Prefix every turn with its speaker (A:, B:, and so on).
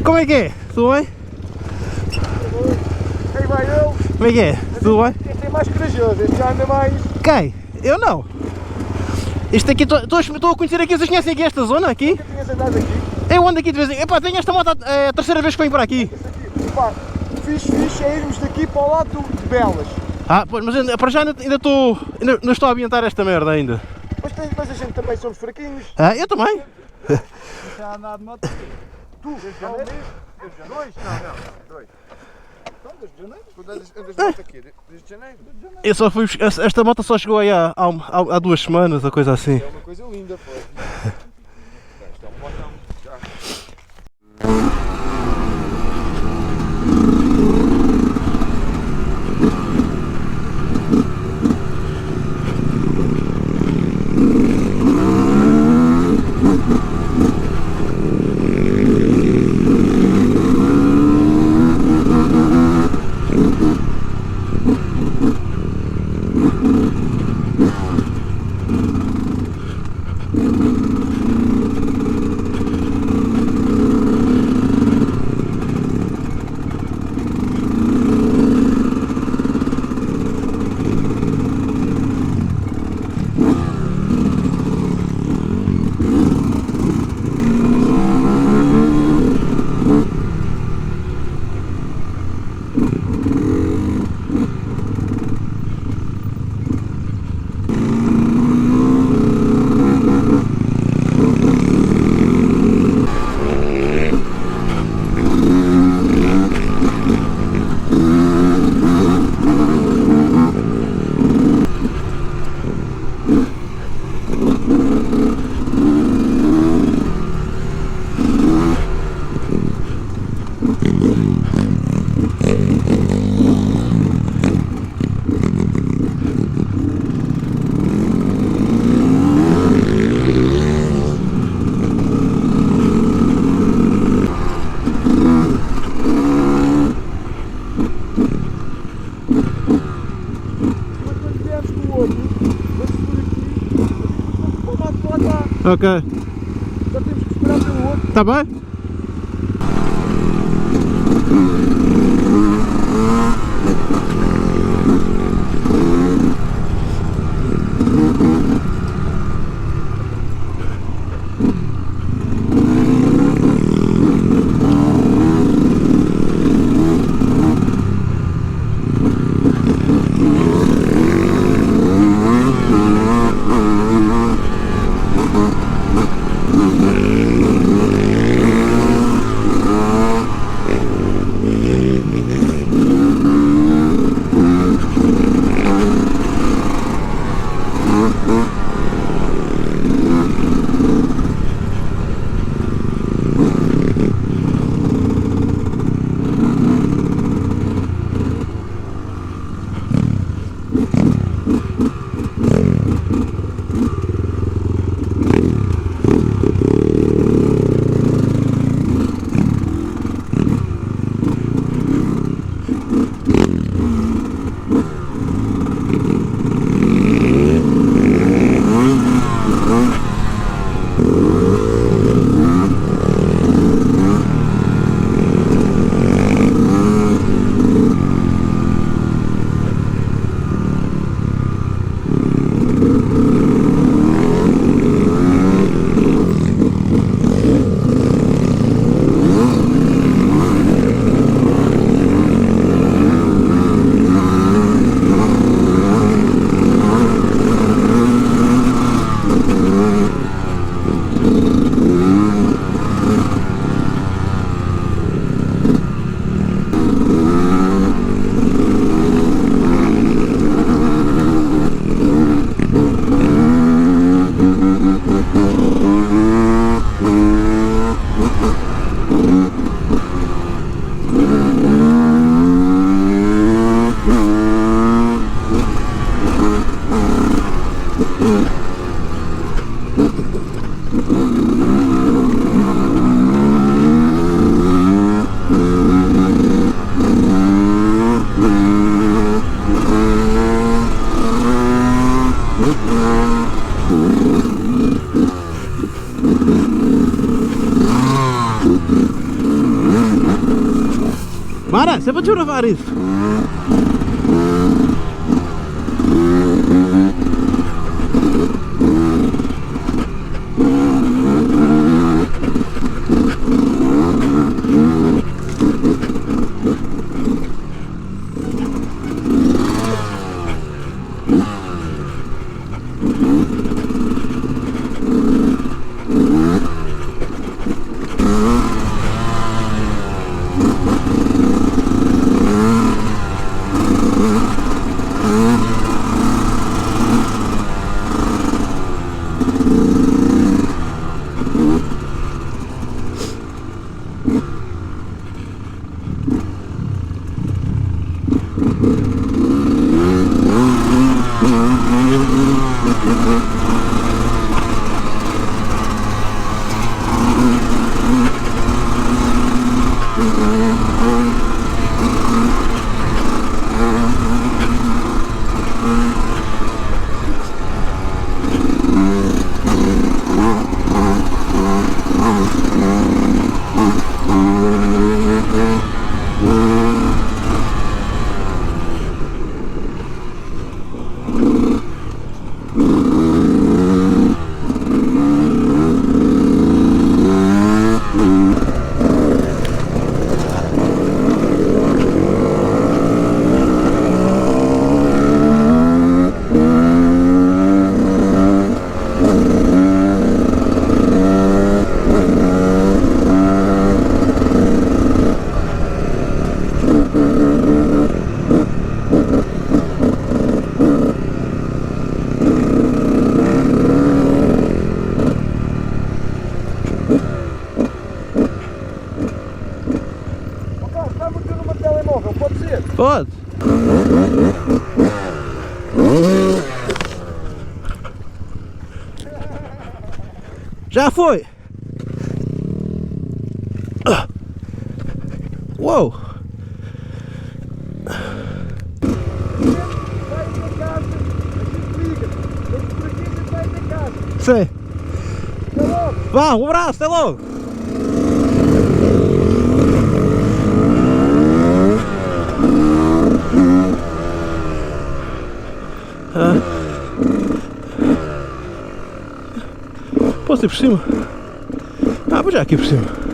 A: Como é que é? Tudo bem?
B: Aí vai eu.
A: Como é que é? Tudo bem?
B: Este é mais corajoso, este já anda mais...
A: Quem? Eu não. Isto aqui, estou a conhecer aqui, vocês conhecem aqui esta zona aqui?
B: Nunca tinhas andado aqui?
A: Eu ando aqui de vez em quando. Epá, tenho esta moto, é a terceira vez que venho por aqui.
B: Esse aqui, pá, fixe é irmos daqui para o lado de Belas.
A: Ah, pois, mas para já ainda estou a ambientar esta merda ainda.
B: Mas a gente também somos fraquinhos.
A: Ah, eu também.
B: Já andar de moto? Tu? Desde janeiro? Dois? Não, dois. Então, desde janeiro? Quando andas de moto aqui? Desde janeiro?
A: Eu só fui, esta moto só chegou aí há 2 semanas, ou coisa assim.
B: É uma coisa linda, pô. Isto é um botão. Já.
A: Ok.
B: Já temos que esperar pelo outro.
A: Está bem? para desbravar isso. Pode. Já foi. Uou. Sei. Vá, um abraço, até logo. Posso ir por cima? Ah, vou já aqui por cima.